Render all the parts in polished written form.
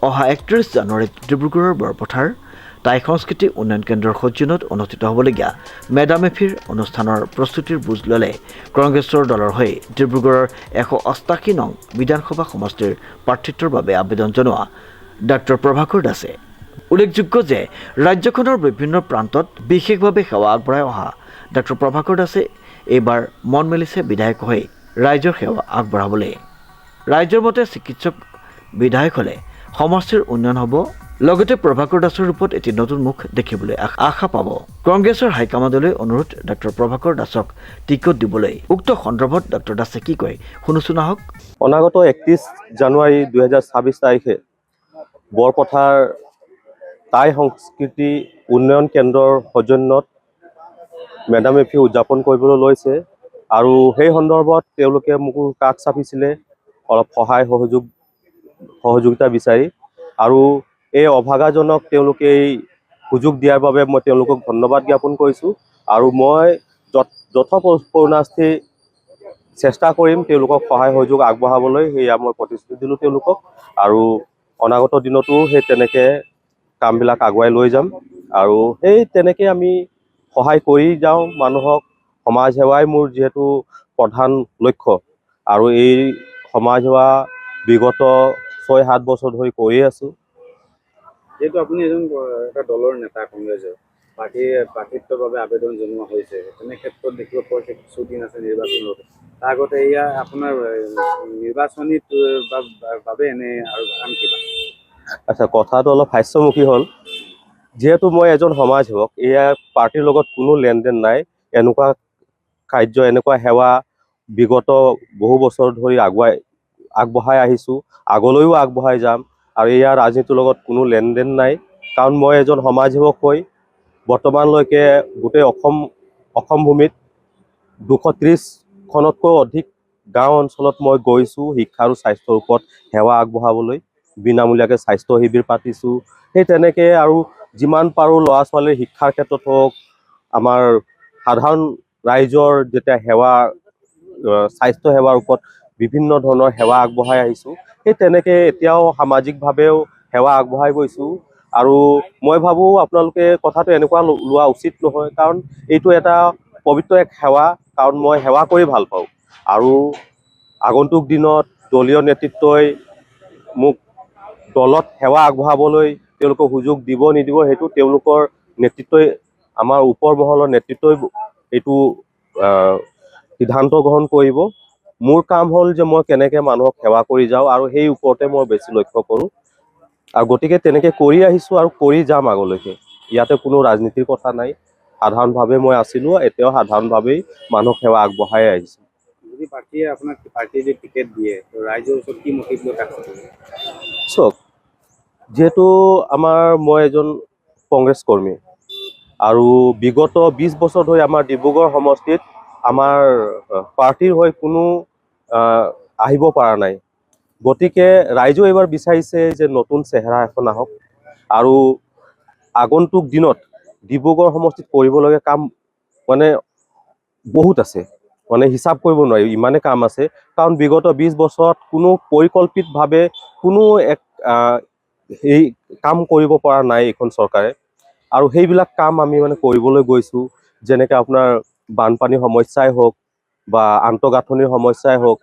অহা ৩১ জানুৱাৰীত ডিব্ৰুগড়ৰ বৰপথাৰ টাই সংস্কৃতি উন্নয়ন কেন্দ্ৰৰ সজ্জনত অনুষ্ঠিত হ'বলগীয়া মেডামেফিৰ অনুষ্ঠানৰ প্ৰস্তুতিৰ বুজ ল'লে কংগ্ৰেছৰ দলৰ হৈ ডিব্ৰুগড়ৰ ১৮৮ নং বিধানসভা সমষ্টিৰ প্ৰাৰ্থিত্বৰ বাবে আবেদন জনোৱা ডাঃ প্ৰভাকৰ দাসে। উল্লেখযোগ্য যে ৰাজ্যখনৰ বিভিন্ন প্ৰান্তত বিশেষভাৱে সেৱা আগবঢ়াই অহা ডাঃ প্ৰভাকৰ দাসে এইবাৰ মন মেলিছে বিধায়ক হৈ ৰাইজৰ সেৱা আগবঢ়াবলৈ। ৰাইজৰ মতে চিকিৎসক বিধায়ক হ'লে সমষ্টিৰ উন্নয়ন হ'ব, লগতে প্ৰভাকৰ দাসৰ ৰূপত এটি নতুন মুখ দেখিবলৈ আশা পাব। কংগ্ৰেছৰ হাইকমাণ্ডলৈ অনুৰোধ ডাঃ প্ৰভাকৰ দাসক টিকট দিবলৈ। উক্ত সন্দৰ্ভত ডাঃ দাসে কি কয় শুনোচোন আহক। অনাগত ৩১ জানুৱাৰী ২০২৬ তাৰিখে বৰপথাৰ টাই সংস্কৃতি উন্নয়ন কেন্দ্ৰৰ সৌজন্যত মেডামেফি উদযাপন কৰিবলৈ লৈছে আৰু সেই সন্দৰ্ভত তেওঁলোকে মোক কাষ চাপিছিলে অলপ সহযোগিতা বিচাৰি, আৰু এই অভাগাজনক তেওঁলোকে এই সুযোগ দিয়াৰ বাবে মই তেওঁলোকক ধন্যবাদ জ্ঞাপন কৰিছোঁ। আৰু মই যথোপৰিমাণে চেষ্টা কৰিম তেওঁলোকক সহায় সহযোগ আগবঢ়াবলৈ, সেয়া মই প্ৰতিশ্ৰুতি দিলোঁ তেওঁলোকক। আৰু অনাগত দিনতো সেই তেনেকৈ কামবিলাক আগুৱাই লৈ যাম আৰু সেই তেনেকৈ আমি সহায় কৰি যাওঁ মানুহক। সমাজ সেৱাই মোৰ যিহেতু প্ৰধান লক্ষ্য, আৰু এই সমাজ সেৱা বিগত ৬-৭ বছৰ ধৰি কৰিয়ে আছোঁ। যেহেতু আপুনি এটা দলৰ নেতা, কংগ্ৰেছৰ প্ৰাৰ্থিত্বৰ বাবে আবেদন জনোৱা হৈছে, তেনে ক্ষেত্ৰত দেখিব পোৱা কিছুদিন আছে নিৰ্বাচনৰ। তাৰ আগতে এয়া আপোনাৰ নিৰ্বাচনীত বাবে এনে আৰু আন কিবা? আচ্ছা, কথাটো অলপ হাস্যমুখী হ'ল। যিহেতু মই এজন সমাজ সেৱক, এয়া পাৰ্টিৰ লগত কোনো লেনদেন নাই। এনেকুৱা কাৰ্য, এনেকুৱা সেৱা বিগত বহু বছৰ ধৰি আগবঢ়াই আহিছোঁ, আগলৈও আগবঢ়াই যাম। আৰু ইয়াৰ ৰাজনীতিৰ লগত কোনো লেনদেন নাই, কাৰণ মই এজন সমাজ সেৱক হৈ বৰ্তমানলৈকে গোটেই অসম ভূমিত ২৩০খনতকৈ অধিক গাঁও অঞ্চলত মই গৈছোঁ শিক্ষা আৰু স্বাস্থ্যৰ ওপৰত সেৱা আগবঢ়াবলৈ। বিনামূলীয়াকৈ স্বাস্থ্য শিবিৰ পাতিছোঁ। সেই তেনেকৈ আৰু যিমান পাৰোঁ ল'ৰা ছোৱালীৰ শিক্ষাৰ ক্ষেত্ৰত হওক, আমাৰ সাধাৰণ ৰাইজৰ যেতিয়া স্বাস্থ্য সেৱাৰ ওপৰত বিভিন্ন ধৰণৰ সেৱা আগবঢ়াই আহিছোঁ। সেই তেনেকৈ এতিয়াও সামাজিকভাৱেও সেৱা আগবঢ়াই গৈছোঁ। আৰু মই ভাবোঁ আপোনালোকে কথাটো এনেকুৱা লোৱা উচিত নহয়, কাৰণ এইটো এটা পবিত্ৰ এক সেৱা, কাৰণ মই সেৱা কৰি ভাল পাওঁ। আৰু আগন্তুক দিনত দলীয় নেতৃত্বই মোক দলত সেৱা আগবঢ়াবলৈ তেওঁলোকে সুযোগ দিব নিদিব, সেইটো তেওঁলোকৰ নেতৃত্বই, আমাৰ ওপৰ মহলৰ নেতৃত্বই এইটো সিদ্ধান্ত গ্ৰহণ কৰিব। মোৰ কাম হ'ল যে মই কেনেকৈ মানুহক সেৱা কৰি যাওঁ, আৰু সেই ওপৰতে মই বেছি লক্ষ্য কৰোঁ। আৰু গতিকে তেনেকৈ কৰি আহিছোঁ আৰু কৰি যাম আগলৈকে। ইয়াতে কোনো ৰাজনীতিৰ কথা নাই। সাধাৰণভাৱে মই আছিলোঁ, এতিয়াও সাধাৰণভাৱেই মানুহক সেৱা আগবঢ়াই আহিছোঁ। যদি পাৰ্টিয়ে যদি টিকেট দিয়ে, ৰাইজৰ ওচৰত কি মটিভ লৈ কাষ চাপিব? চাওক, যিহেতু মই এজন কংগ্ৰেছ কৰ্মী, আৰু বিগত ২০ বছৰ ধৰি আমাৰ ডিব্ৰুগড় সমষ্টিত আমাৰ পাৰ্টিৰ হৈ কোনো আহিব পৰা নাই। গতিকে ৰাইজেও এইবাৰ বিচাৰিছে যে নতুন চেহেৰা এখন আহক, আৰু আগন্তুক দিনত ডিব্ৰুগড় সমষ্টিত কৰিবলগীয়া কাম মানে বহুত আছে, মানে হিচাপ কৰিব নোৱাৰি, ইমানেই কাম আছে। কাৰণ বিগত ২০ বছৰত কোনো পৰিকল্পিতভাৱে কোনো এই কাম কৰিব পৰা নাই এইখন চৰকাৰে। আৰু সেইবিলাক কাম আমি কৰিবলৈ গৈছোঁ। যেনেকৈ আপোনাৰ বানপানীৰ সমস্যাই হওক, বা আন্তঃগাঁথনিৰ সমস্যাই হওক,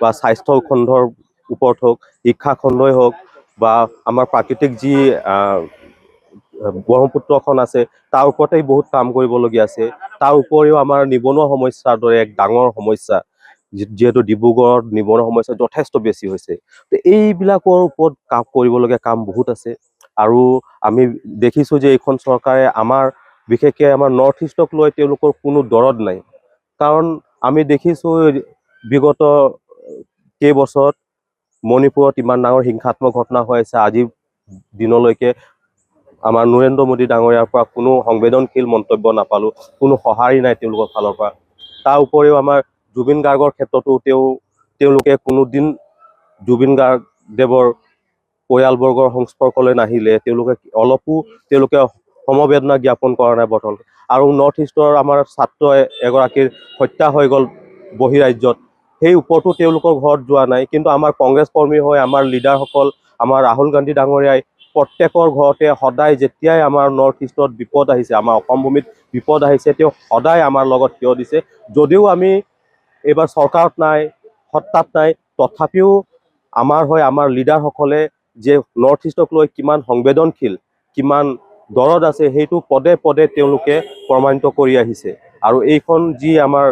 বা স্বাস্থ্য খণ্ডৰ ওপৰত হওক, শিক্ষা খণ্ডই হওক, বা আমাৰ প্ৰাকৃতিক যি ব্ৰহ্মপুত্ৰখন আছে তাৰ ওপৰতেই বহুত কাম কৰিবলগীয়া আছে। তাৰ উপৰিও আমাৰ নিবনুৱা সমস্যাৰ দৰে এক ডাঙৰ সমস্যা, যিহেতু ডিব্ৰুগড়ত নিবনুৱা সমস্যা যথেষ্ট বেছি হৈছে। এইবিলাকৰ ওপৰত কাম কৰিবলগীয়া কাম বহুত আছে। আৰু আমি দেখিছোঁ যে এইখন চৰকাৰে বিশেষকৈ আমাৰ নৰ্থ ইষ্টক লৈ তেওঁলোকৰ কোনো দৰদ নাই। কাৰণ আমি দেখিছোঁ বিগত কেইবছৰত মণিপুৰত ইমান ডাঙৰ হিংসাত্মক ঘটনা হৈ আছে, আজিৰ দিনলৈকে আমাৰ নৰেন্দ্ৰ মোদী ডাঙৰীয়াৰ পৰা কোনো সংবেদনশীল মন্তব্য নাপালোঁ, কোনো সঁহাৰি নাই তেওঁলোকৰ ফালৰ পৰা। তাৰ উপৰিও আমাৰ জুবিন গাৰ্গৰ ক্ষেত্ৰতো তেওঁলোকে কোনোদিন জুবিন গাৰ্গদেৱৰ পৰিয়ালবৰ্গৰ সংস্পৰ্শলৈ নাহিলে, তেওঁলোকে সমবেদনা জ্ঞাপন কৰা নাই বৰ্তমান। আৰু নৰ্থ ইষ্টৰ আমাৰ ছাত্ৰ এগৰাকীৰ হত্যা হৈ গ'ল বহিৰাজ্যত, সেই ওপৰতো তেওঁলোকৰ ঘৰত যোৱা নাই। কিন্তু আমাৰ কংগ্ৰেছ কৰ্মী হৈ আমাৰ লিডাৰসকল, আমাৰ ৰাহুল গান্ধী ডাঙৰীয়াই প্ৰত্যেকৰ ঘৰতে সদায় যেতিয়াই আমাৰ নৰ্থ ইষ্টত বিপদ আহিছে, আমাৰ অসম ভূমিত বিপদ আহিছে, তেওঁ সদায় আমাৰ লগত থিয় দিছে। যদিও আমি এইবাৰ চৰকাৰত নাই, সত্তাত নাই, তথাপিও আমাৰ হৈ আমাৰ লিডাৰসকলে যে নৰ্থ ইষ্টক লৈ কিমান সংবেদনশীল, কিমান দৰদ আছে, সেইটো পদে পদে তেওঁলোকে প্ৰমাণিত কৰি আহিছে। আৰু এইখন যি আমাৰ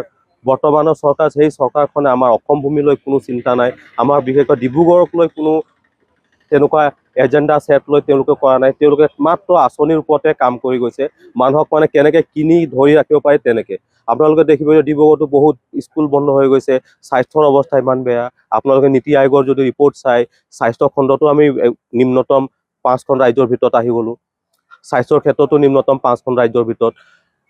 বৰ্তমানৰ চৰকাৰ, সেই চৰকাৰখনে আমাৰ অসম ভূমিলৈ কোনো চিন্তা নাই, আমাৰ বিশেষকৈ ডিব্ৰুগড়ক লৈ কোনো তেনেকুৱা এজেণ্ডা ছেট লৈ তেওঁলোকে কৰা নাই। তেওঁলোকে মাত্ৰ আঁচনিৰ ওপৰতে কাম কৰি গৈছে, মানুহক মানে কেনেকৈ কিনি ধৰি ৰাখিব পাৰে তেনেকৈ। আপোনালোকে দেখিব যে ডিব্ৰুগড়তো বহুত স্কুল বন্ধ হৈ গৈছে, স্বাস্থ্যৰ অৱস্থা ইমান বেয়া। আপোনালোকে নীতি আয়োগৰ যদি ৰিপৰ্ট চাই, স্বাস্থ্য খণ্ডতো আমি নিম্নতম 5খন ৰাজ্যৰ ভিতৰত আহি গ'লোঁ। স্বাস্থ্যৰ ক্ষেত্ৰতো নিম্নতম 5খন ৰাজ্যৰ ভিতৰত,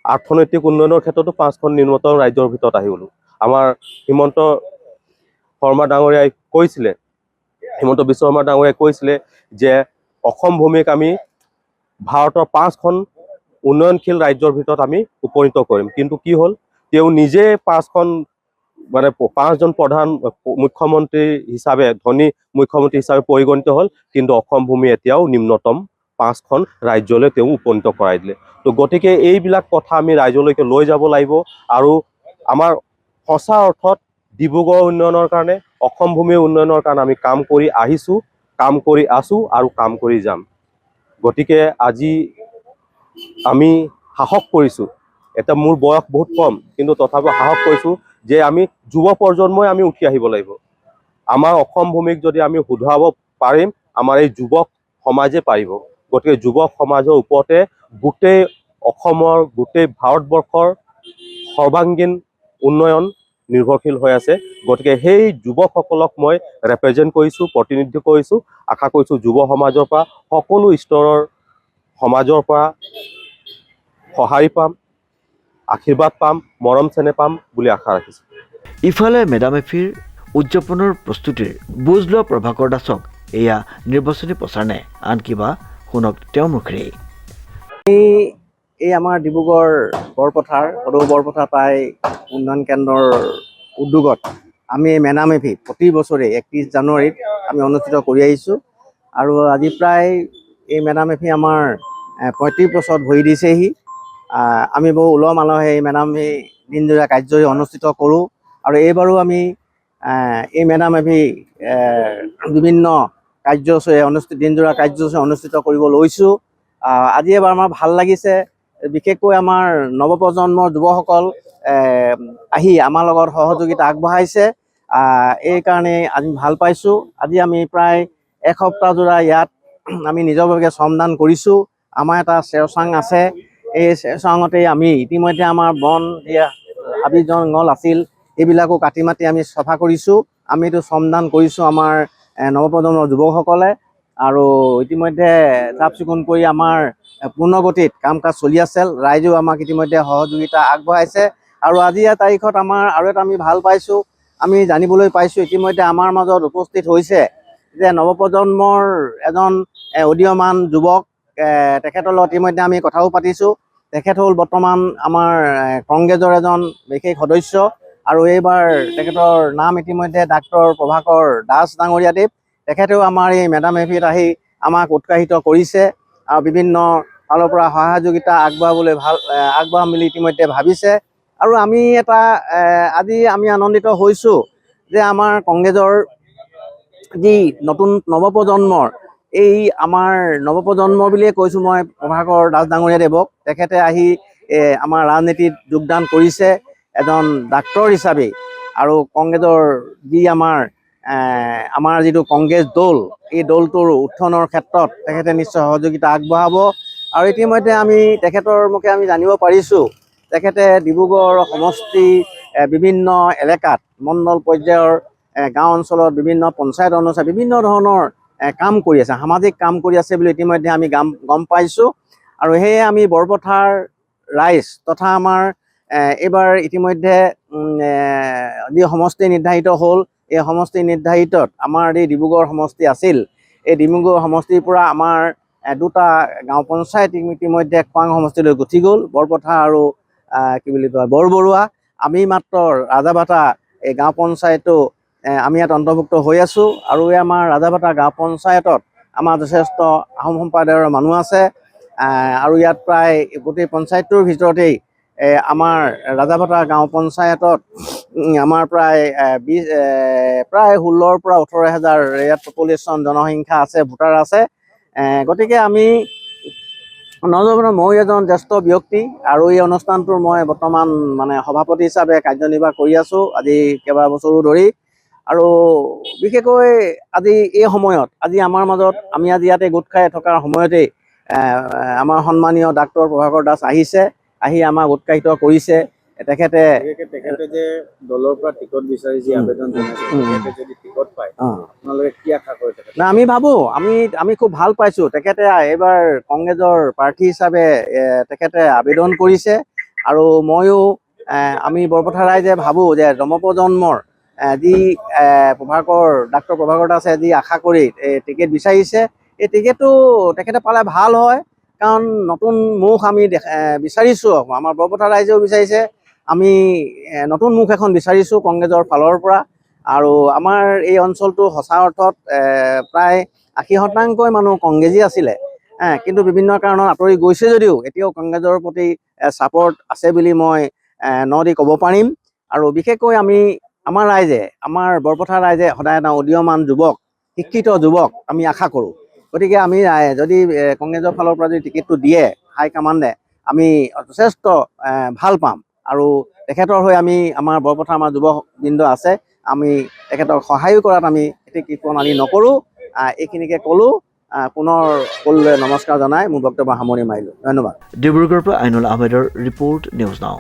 অৰ্থনৈতিক উন্নয়নৰ ক্ষেত্ৰতো 5খন নিম্নতম ৰাজ্যৰ ভিতৰত আহি গ'লোঁ। আমাৰ হিমন্ত শৰ্মা ডাঙৰীয়াই কৈছিলে, হিমন্ত বিশ্ব শৰ্মা ডাঙৰীয়াই কৈছিলে যে অসম ভূমিক আমি ভাৰতৰ 5খন উন্নয়নশীল ৰাজ্যৰ ভিতৰত আমি উপনীত কৰিম। কিন্তু কি হ'ল, তেওঁ নিজে 5খন মানে 5জন প্ৰধান মুখ্যমন্ত্ৰী হিচাপে, ধনী মুখ্যমন্ত্ৰী হিচাপে পৰিগণিত হ'ল, কিন্তু অসম ভূমি এতিয়াও নিম্নতম 5খন ৰাজ্যলৈ তেওঁ উপনীত কৰাই দিলে। তো গতিকে এইবিলাক কথা আমি ৰাইজলৈকে লৈ যাব লাগিব। আৰু আমাৰ সঁচা অৰ্থত ডিব্ৰুগড় উন্নয়নৰ কাৰণে, অসম ভূমিৰ উন্নয়নৰ কাৰণে আমি কাম কৰি আহিছোঁ, কাম কৰি আছোঁ আৰু কাম কৰি যাম। গতিকে আজি আমি সাহস কৰিছোঁ, এতিয়া মোৰ বয়স বহুত কম, কিন্তু তথাপিও সাহস কৰিছোঁ যে আমি যুৱ প্ৰজন্মই আমি উঠি আহিব লাগিব। আমাৰ অসম ভূমিক যদি আমি শুধৰাব পাৰিম, আমাৰ এই যুৱক সমাজে পাৰিব। গতিকে যুৱক সমাজৰ ওপৰতে গোটেই অসমৰ, গোটেই ভাৰতবৰ্ষৰ সৰ্বাংগীন উন্নয়ন নিৰ্ভৰশীল হৈ আছে। গতিকে সেই যুৱকসকলক মই ৰেপ্ৰেজেণ্ট কৰিছোঁ, প্ৰতিনিধিত্ব কৰিছোঁ। আশা কৰিছোঁ যুৱ সমাজৰ পৰা, সকলো স্তৰৰ সমাজৰ পৰা সঁহাৰি পাম, আশীৰ্বাদ পাম, মৰম চেনেহ পাম বুলি আশা ৰাখিছোঁ। ইফালে মেডাম-মেফিৰ উদযাপনৰ প্ৰস্তুতিৰ বুজ লোৱা প্ৰভাকৰ দাসক এয়া নিৰ্বাচনী প্ৰচাৰ নে আন কিবা, শুনক তেওঁৰ মুখেৰেই। এই আমাৰ ডিব্ৰুগড় বৰপথাৰ, সদৌ বৰপথাৰ প্ৰায় উন্নয়ন কেন্দ্ৰৰ উদ্যোগত আমি মেডাম-মেফি প্ৰতি বছৰে 31 জানুৱাৰীত আমি অনুষ্ঠিত কৰি আহিছোঁ। আৰু আজি প্ৰায় এই মেডাম-মেফি আমাৰ 35 বছৰত ভৰি দিছেহি। আমি বহু উলহ মালহে এই মেডাম-মেফি দিনজোৰা কাৰ্যসূচী অনুষ্ঠিত কৰোঁ। আৰু এইবাৰো আমি এই মেডাম-মেফি বিভিন্ন কাৰ্যসূচী দিনজোৰা কাৰ্যসূচী অনুষ্ঠিত কৰিব লৈছোঁ। আজি এবাৰ আমাৰ ভাল লাগিছে, বিশেষকৈ আমাৰ নৱপ্ৰজন্মৰ যুৱকসকল আহি আমাৰ লগত সহযোগিতা আগবঢ়াইছে। এই কাৰণে আমি ভাল পাইছোঁ। আজি আমি প্ৰায় এসপ্তাহ জোৰা ইয়াত আমি নিজৰভাৱে শ্ৰমদান কৰিছোঁ। আমাৰ এটা চেৰচাং আছে, এই চেৰচাঙতেই আমি ইতিমধ্যে আমাৰ বন হাবি জংঘল আছিল, এইবিলাকো কাটি মাটি আমি চফা কৰিছোঁ। আমিতো শ্ৰমদান কৰিছোঁ আমাৰ নৱপ্ৰজন্মৰ যুৱকসকলে। আৰু ইতিমধ্যে চাফ চিকুণ কৰি আমাৰ পূৰ্ণগতিত কাম কাজ চলি আছে। ৰাইজেও আমাক ইতিমধ্যে সহযোগিতা আগবঢ়াইছে। আৰু আজি তাৰিখত আমাৰ আৰু এটা আমি ভাল পাইছোঁ, আমি জানিবলৈ পাইছোঁ ইতিমধ্যে আমাৰ মাজত উপস্থিত হৈছে যে নৱপ্ৰজন্মৰ এজন উদীয়মান যুৱক, তেখেতৰ লগত ইতিমধ্যে আমি কথাও পাতিছোঁ। তেখেত হ'ল বৰ্তমান আমাৰ কংগ্ৰেছৰ এজন বিশেষ সদস্য। আৰু এইবাৰ তেখেতৰ নাম ইতিমধ্যে ডাক্তৰ প্ৰভাকৰ দাস ডাঙৰীয়াদেৱ। তেখেতেও আমাৰ এই মেডাম-মেফিত আহি আমাক উৎসাহিত কৰিছে আৰু বিভিন্ন ফালৰ পৰা সহযোগিতা আগবঢ়াম বুলি ইতিমধ্যে ভাবিছে। আৰু আমি আজি আমি আনন্দিত হৈছোঁ যে আমাৰ কংগ্ৰেছৰ যি নতুন নৱপ্ৰজন্মৰ, এই আমাৰ নৱপ্ৰজন্ম বুলিয়ে কৈছোঁ মই প্ৰভাকৰ দাস ডাঙৰীয়াদেৱক। তেখেতে আহি আমাৰ ৰাজনীতিত যোগদান কৰিছে এজন ডাক্তৰ হিচাপে। আৰু কংগ্ৰেছৰ যি আমাৰ যিটো কংগ্ৰেছ দল, এই দলটোৰ উত্থানৰ ক্ষেত্ৰত তেখেতে নিশ্চয় সহযোগিতা আগবঢ়াব। আৰু ইতিমধ্যে আমি তেখেতৰ মুখে আমি জানিব পাৰিছোঁ, তেখেতে ডিব্ৰুগড় সমষ্টি বিভিন্ন এলেকাত মণ্ডল পৰ্যায়ৰ গাঁও অঞ্চলত বিভিন্ন পঞ্চায়ত অনুষ্ঠিত বিভিন্ন ধৰণৰ কাম কৰি আছে, সামাজিক কাম কৰি আছে বুলি ইতিমধ্যে আমি গম পাইছোঁ। আৰু সেয়ে আমি বৰপথাৰ ৰাইজ তথা আমাৰ এইবাৰ ইতিমধ্যে যি সমষ্টি নিৰ্ধাৰিত হ'ল, এই সমষ্টি নিৰ্ধাৰিতত আমাৰ যি ডিব্ৰুগড় সমষ্টি আছিল, এই ডিব্ৰুগড় সমষ্টিৰ পৰা আমাৰ দুটা গাঁও পঞ্চায়ত ইতিমধ্যে খোৱাং সমষ্টিলৈ গুচি গ'ল, বৰপথাৰ আৰু বৰবৰুৱা। আমি মাত্ৰ ৰাজাবাটা এই গাঁও পঞ্চায়তো আমি ইয়াত অন্তৰ্ভুক্ত হৈ আছোঁ আৰু এই আমাৰ ৰাজাভাটা গাঁও পঞ্চায়তত আমাৰ যথেষ্ট আহোম সম্প্ৰদায়ৰ মানুহ আছে আৰু ইয়াত প্ৰায় গোটেই পঞ্চায়তটোৰ ভিতৰতেই আমাৰ ৰাজাভাটা গাঁও পঞ্চায়তত আমাৰ প্ৰায় 16,000 পৰা 18,000 ইয়াত পপুলেশ্যন জনসংখ্যা আছে, ভোটাৰ আছে। গতিকে আমি নজনাত মই এজন জ্যেষ্ঠ ব্যক্তি আৰু এই অনুষ্ঠানটোৰ মই বৰ্তমান মানে সভাপতি হিচাপে কাৰ্যনিৰ্বাহ কৰি আছোঁ আজি কেইবাবছৰো ধৰি। আৰু বিশেষকৈ আজি এই সময়ত আজি আমাৰ মাজত আমি আজি ইয়াতে গোট খাই থকাৰ সময়তেই আমাৰ সন্মানীয় ডাক্তৰ প্ৰভাকৰ দাস আহিছে, আহি আমাক উৎসাহিত কৰিছে। তেখেতে যে দলৰ পৰা টিকট বিচাৰি যি আবেদন জনাইছে, তেখেতে যদি টিকট পায় আপোনালোকে কি আশা কৰে? না আমি ভাবোঁ আমি খুব ভাল পাইছোঁ। তেখেতে এইবাৰ কংগ্ৰেছৰ প্ৰাৰ্থী হিচাপে তেখেতে আবেদন কৰিছে আৰু ময়ো আমি বৰপথাৰ ৰাইজে ভাবোঁ যে নৱপ্ৰজন্মৰ যি ডাক্তৰ প্ৰভাকৰ দাসে যি আশা কৰি টিকেট বিচাৰিছে, এই টিকেটটো তেখেতে পালে ভাল হয়। কাৰণ নতুন মুখ আমি বিচাৰিছোঁ, আমাৰ বৰপথাৰ ৰাইজেও বিচাৰিছে, আমি নতুন মুখ এখন বিচাৰিছোঁ কংগ্ৰেছৰ ফালৰ পৰা। আৰু আমাৰ এই অঞ্চলটো সঁচা অৰ্থত প্ৰায় 80% মানুহ কংগ্ৰেছী আছিলে, কিন্তু বিভিন্ন কাৰণত আঁতৰি গৈছে যদিও এতিয়াও কংগ্ৰেছৰ প্ৰতি ছাপৰ্ট আছে বুলি মই দি ক'ব পাৰিম। আৰু বিশেষকৈ আমাৰ ৰাইজে, আমাৰ বৰপথাৰ ৰাইজে সদায় এটা উদীয়মান যুৱক, শিক্ষিত যুৱক আমি আশা কৰোঁ। গতিকে আমি যদি কংগ্ৰেছৰ ফালৰ পৰা যদি টিকেটটো দিয়ে হাইকমাণ্ডে, আমি যথেষ্ট ভাল পাম। আৰু তেখেতৰ হৈ আমাৰ বৰপথাৰ আমাৰ যুৱকবৃন্দ আছে, আমি তেখেতক সহায়ো কৰাত আমি প্ৰণালী নকৰোঁ। এইখিনিকে ক'লোঁ। পুনৰ সকলোলৈ নমস্কাৰ জনাই মোৰ বক্তব্য সামৰণি মাৰিলোঁ। ধন্যবাদ। ডিব্ৰুগড়ৰ পৰা আইনুল আহমেদৰ ৰিপৰ্ট, নিউজ নাও।